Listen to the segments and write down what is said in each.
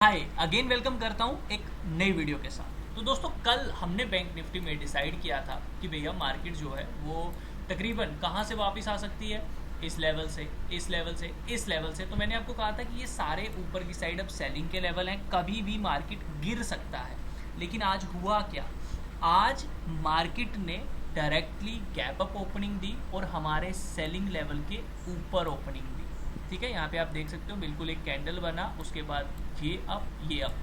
हाय again welcome करता हूँ एक नई वीडियो के साथ। तो दोस्तों कल हमने बैंक निफ्टी में डिसाइड किया था कि भैया मार्केट जो है वो तकरीबन कहाँ से वापस आ सकती है, इस लेवल से, इस लेवल से, इस लेवल से। तो मैंने आपको कहा था कि ये सारे ऊपर की साइड अब सेलिंग के लेवल हैं, कभी भी मार्केट गिर सकता है। लेकिन आज हुआ क्या? आज मार्केट ने डायरेक्टली गैप अप ओपनिंग दी और हमारे सेलिंग लेवल के ऊपर ओपनिंग दी। ठीक है, यहाँ पे आप देख सकते हो बिल्कुल एक कैंडल बना, उसके बाद ये अप, ये अप।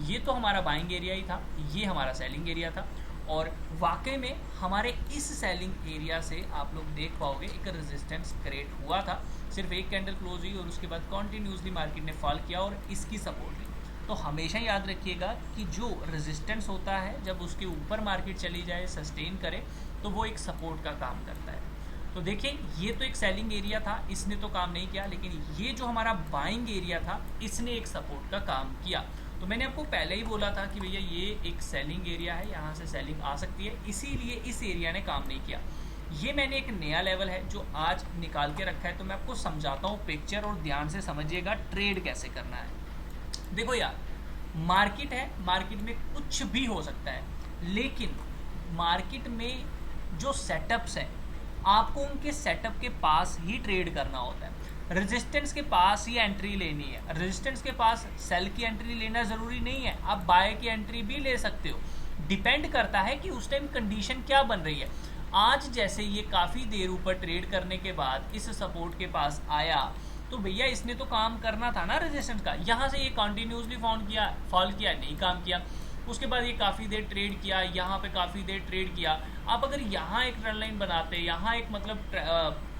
ये तो हमारा बाइंग एरिया ही था, ये हमारा सेलिंग एरिया था। और वाकई में हमारे इस सेलिंग एरिया से आप लोग देख पाओगे एक रेजिस्टेंस क्रिएट हुआ था। सिर्फ एक कैंडल क्लोज हुई और उसके बाद कॉन्टिन्यूसली मार्केट ने फॉल किया और इसकी सपोर्ट ली। तो हमेशा याद रखिएगा कि जो रेजिस्टेंस होता है जब उसके ऊपर मार्केट चली जाए, सस्टेन करे, तो वो एक सपोर्ट का काम करता है। तो देखिए ये तो एक सेलिंग एरिया था, इसने तो काम नहीं किया, लेकिन ये जो हमारा बाइंग एरिया था इसने एक सपोर्ट का काम किया। तो मैंने आपको पहले ही बोला था कि भैया ये एक सेलिंग एरिया है, यहाँ से सेलिंग आ सकती है, इसीलिए इस एरिया ने काम नहीं किया। ये मैंने एक नया लेवल है जो आज निकाल के रखा है, तो मैं आपको समझाता हूँ पिक्चर और ध्यान से समझिएगा ट्रेड कैसे करना है। देखो यार, मार्केट है, मार्केट में कुछ भी हो सकता है, लेकिन मार्केट में जो सेटअप्स हैं आपको उनके सेटअप के पास ही ट्रेड करना होता है। रेजिस्टेंस के पास ही एंट्री लेनी है, रेजिस्टेंस के पास सेल की एंट्री लेना ज़रूरी नहीं है, आप बाय की एंट्री भी ले सकते हो। डिपेंड करता है कि उस टाइम कंडीशन क्या बन रही है। आज जैसे ये काफ़ी देर ऊपर ट्रेड करने के बाद इस सपोर्ट के पास आया, तो भैया इसने तो काम करना था ना रेजिस्टेंस का। यहाँ से ये कंटिन्यूसली फॉल किया, नहीं काम किया। उसके बाद ये काफ़ी देर ट्रेड किया, यहाँ पे काफ़ी देर ट्रेड किया। आप अगर यहाँ एक ट्रेंड लाइन बनाते, यहाँ एक मतलब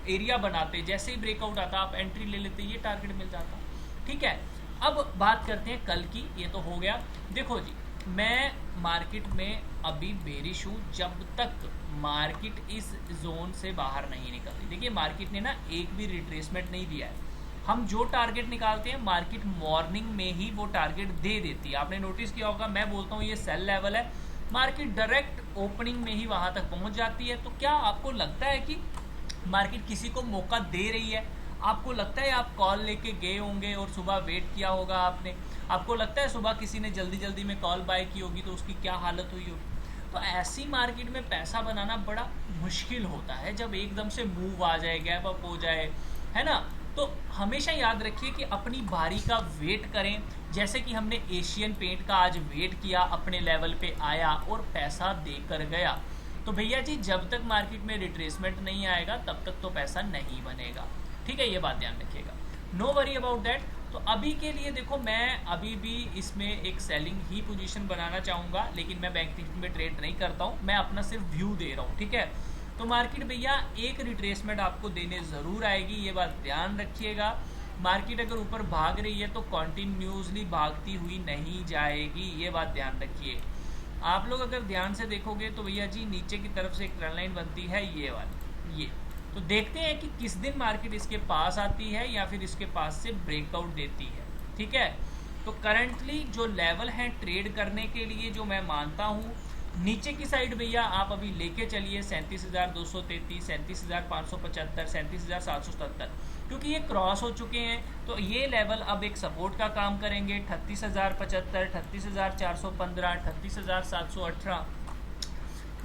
एरिया बनाते, जैसे ही ब्रेकआउट आता आप एंट्री ले लेते, ये टारगेट मिल जाता। ठीक है, अब बात करते हैं कल की। ये तो हो गया। देखो जी, मैं मार्केट में अभी बेरिश हूँ जब तक मार्केट इस जोन से बाहर नहीं निकलती। देखिए मार्केट ने ना एक भी रिट्रेसमेंट नहीं दिया है। हम जो टारगेट निकालते हैं मार्केट मॉर्निंग में ही वो टारगेट दे देती है। आपने नोटिस किया होगा, मैं बोलता हूँ ये सेल लेवल है, मार्केट डायरेक्ट ओपनिंग में ही वहां तक पहुंच जाती है। तो क्या आपको लगता है कि मार्केट किसी को मौका दे रही है? आपको लगता है आप कॉल लेके गए होंगे और सुबह वेट किया होगा आपने, आपको लगता है सुबह किसी ने जल्दी जल्दी में कॉल बाय की होगी तो उसकी क्या हालत हुई होगी? तो ऐसी मार्केट में पैसा बनाना बड़ा मुश्किल होता है जब एकदम से मूव आ जाए, गैप अप हो जाए, है ना। तो हमेशा याद रखिए कि अपनी बारी का वेट करें। जैसे कि हमने एशियन पेंट का आज वेट किया, अपने लेवल पे आया और पैसा देकर गया। तो भैया जी जब तक मार्केट में रिट्रेसमेंट नहीं आएगा तब तक तो पैसा नहीं बनेगा। ठीक है, ये बात ध्यान रखिएगा, नो वरी अबाउट दैट। तो अभी के लिए देखो, मैं अभी भी इसमें एक सेलिंग ही पोजीशन बनाना चाहूँगा, लेकिन मैं बैंक निफ्टी में ट्रेड नहीं करता हूँ, मैं अपना सिर्फ व्यू दे रहा हूँ। ठीक है, तो मार्केट भैया एक रिट्रेसमेंट आपको देने ज़रूर आएगी, ये बात ध्यान रखिएगा। मार्केट अगर ऊपर भाग रही है तो कॉन्टिन्यूसली भागती हुई नहीं जाएगी, ये बात ध्यान रखिए। आप लोग अगर ध्यान से देखोगे तो भैया जी नीचे की तरफ से एक ट्रेंड लाइन बनती है, ये वाली, ये। तो देखते हैं कि किस दिन मार्केट इसके पास आती है या फिर इसके पास से ब्रेकआउट देती है। ठीक है, तो करंटली जो लेवल है ट्रेड करने के लिए जो मैं मानता हूँ, नीचे की साइड भैया आप अभी लेके चलिए 37,233, 37,575, 37,777, क्योंकि ये क्रॉस हो चुके हैं। तो ये लेवल अब एक सपोर्ट का काम करेंगे। 38,075, 38,415, 38,718,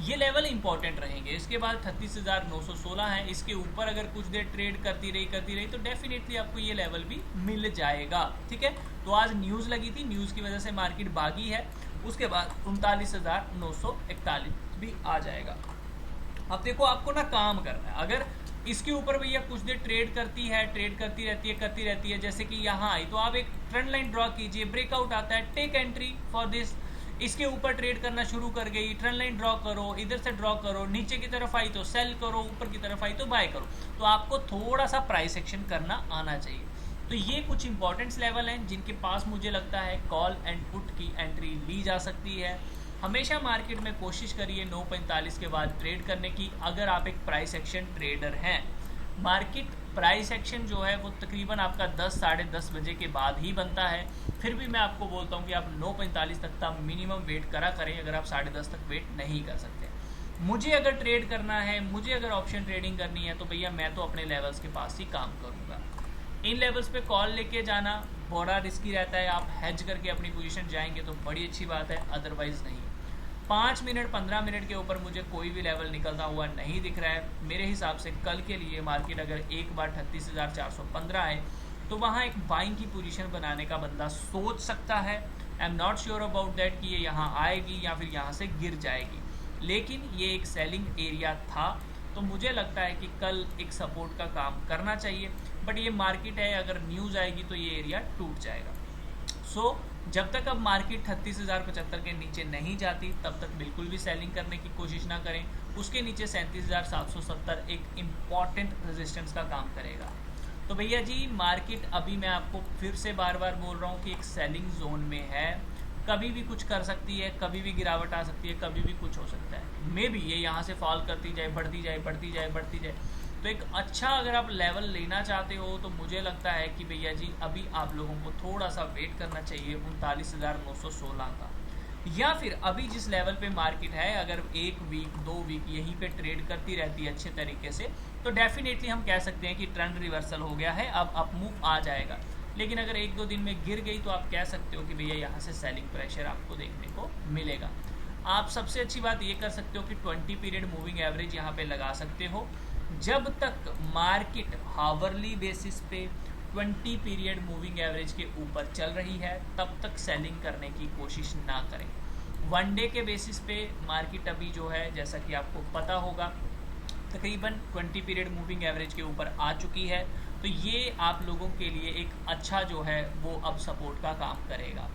ये लेवल इंपॉर्टेंट रहेंगे। इसके बाद 38,916 है, इसके ऊपर अगर कुछ देर ट्रेड करती रही तो डेफिनेटली आपको ये लेवल भी मिल जाएगा। ठीक है, तो आज न्यूज़ लगी थी, न्यूज़ की वजह से मार्केट भागी है, उसके बाद 39,941 भी आ जाएगा। अब देखो आपको ना काम करना है, अगर इसके ऊपर भैया कुछ देर ट्रेड करती है, ट्रेड करती रहती है, जैसे कि यहाँ आई, तो आप एक ट्रेंड लाइन ड्रॉ कीजिए, ब्रेकआउट आता है, टेक एंट्री फॉर दिस। इसके ऊपर ट्रेड करना शुरू कर गई, ट्रेंड लाइन ड्रॉ करो, इधर से ड्रॉ करो, नीचे की तरफ आई तो सेल करो, ऊपर की तरफ आई तो बाय करो। तो आपको थोड़ा सा प्राइस एक्शन करना आना चाहिए। तो ये कुछ इंपॉर्टेंट्स लेवल हैं जिनके पास मुझे लगता है कॉल एंड पुट की एंट्री ली जा सकती है। हमेशा मार्केट में कोशिश करिए 9:45 के बाद ट्रेड करने की, अगर आप एक प्राइस एक्शन ट्रेडर हैं। मार्केट प्राइस एक्शन जो है वो तकरीबन आपका 10 साढ़े 10 बजे के बाद ही बनता है। फिर भी मैं आपको बोलता हूँ कि आप 9:45 तक का मिनिमम वेट करा करें, अगर आप 10:30 तक वेट नहीं कर सकते। मुझे अगर ट्रेड करना है, मुझे अगर ऑप्शन ट्रेडिंग करनी है, तो भैया मैं तो अपने लेवल्स के पास ही काम करूँगा। इन लेवल्स पे कॉल लेके जाना बड़ा रिस्की रहता है, आप हेज करके अपनी पोजीशन जाएंगे तो बड़ी अच्छी बात है, अदरवाइज़ नहीं। 5 मिनट 15 मिनट के ऊपर मुझे कोई भी लेवल निकलता हुआ नहीं दिख रहा है। मेरे हिसाब से कल के लिए मार्केट अगर एक बार 38,415 है तो वहाँ एक बाइंग की पोजीशन बनाने का बंदा सोच सकता है। I am not sure about that कि ये यहाँ आएगी या फिर यहाँ से गिर जाएगी, लेकिन ये एक सेलिंग एरिया था, तो मुझे लगता है कि कल एक सपोर्ट का काम करना चाहिए। बट ये मार्केट है, अगर न्यूज़ आएगी तो ये एरिया टूट जाएगा। सो जब तक अब मार्केट 36,075 के नीचे नहीं जाती तब तक बिल्कुल भी सेलिंग करने की कोशिश ना करें। उसके नीचे 37,770 एक इम्पॉर्टेंट रेजिस्टेंस का काम करेगा। तो भैया जी मार्केट अभी मैं आपको फिर से बार बार बोल रहा हूँ कि एक सेलिंग जोन में है, कभी भी कुछ कर सकती है, कभी भी गिरावट आ सकती है, कभी भी कुछ हो सकता है। मे बी ये यहाँ से फॉल करती जाए, बढ़ती जाए, बढ़ती जाए, बढ़ती जाए। तो एक अच्छा अगर आप लेवल लेना चाहते हो तो मुझे लगता है कि भैया जी अभी आप लोगों को थोड़ा सा वेट करना चाहिए 39,916 का, या फिर अभी जिस लेवल पे मार्केट है अगर 1 वीक 2 वीक यहीं पे ट्रेड करती रहती है अच्छे तरीके से तो डेफिनेटली हम कह सकते हैं कि ट्रेंड रिवर्सल हो गया है, अब अप मूव आ जाएगा। लेकिन अगर 1-2 दिन में गिर गई तो आप कह सकते हो कि भैया यहाँ से सेलिंग प्रेशर आपको देखने को मिलेगा। आप सबसे अच्छी बात ये कर सकते हो कि 20 पीरियड मूविंग एवरेज यहाँ पे लगा सकते हो। जब तक मार्केट हावरली बेसिस पे 20 पीरियड मूविंग एवरेज के ऊपर चल रही है तब तक सेलिंग करने की कोशिश ना करें। वन डे के बेसिस पे मार्केट अभी जो है जैसा कि आपको पता होगा तकरीबन 20 पीरियड मूविंग एवरेज के ऊपर आ चुकी है, तो ये आप लोगों के लिए एक अच्छा जो है वो अब सपोर्ट का काम करेगा।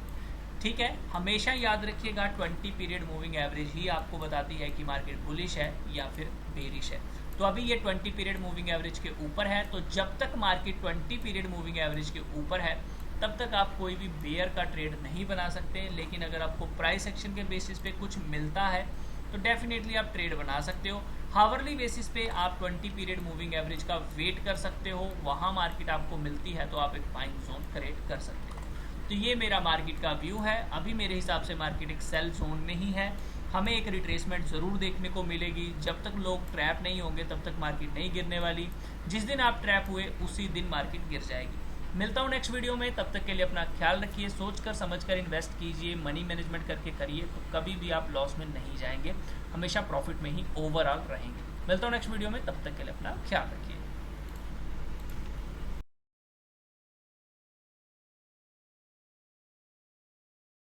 ठीक है, हमेशा याद रखिएगा 20 पीरियड मूविंग एवरेज ही आपको बताती है कि मार्केट बुलिश है या फिर बेरिश है। तो अभी ये 20 पीरियड मूविंग एवरेज के ऊपर है, तो जब तक मार्केट 20 पीरियड मूविंग एवरेज के ऊपर है तब तक आप कोई भी बेयर का ट्रेड नहीं बना सकते। लेकिन अगर आपको प्राइस एक्शन के बेसिस पे कुछ मिलता है तो डेफिनेटली आप ट्रेड बना सकते हो। हावरली बेसिस पे आप 20 पीरियड मूविंग एवरेज का वेट कर सकते हो, वहाँ मार्केट आपको मिलती है तो आप एक बाइंग जोन क्रिएट कर सकते हो। तो ये मेरा मार्केट का व्यू है। अभी मेरे हिसाब से मार्केट एक सेल जोन में ही है, हमें एक रिट्रेसमेंट ज़रूर देखने को मिलेगी। जब तक लोग ट्रैप नहीं होंगे तब तक मार्केट नहीं गिरने वाली। जिस दिन आप ट्रैप हुए उसी दिन मार्केट गिर जाएगी। मिलता हूँ नेक्स्ट वीडियो में, तब तक के लिए अपना ख्याल रखिए, सोच कर समझ कर इन्वेस्ट कीजिए, मनी मैनेजमेंट करके करिए, तो कभी भी आप लॉस में नहीं जाएंगे, हमेशा प्रॉफिट में ही ओवरऑल रहेंगे। मिलता हूँ नेक्स्ट वीडियो में, तब तक के लिए अपना ख्याल रखिए।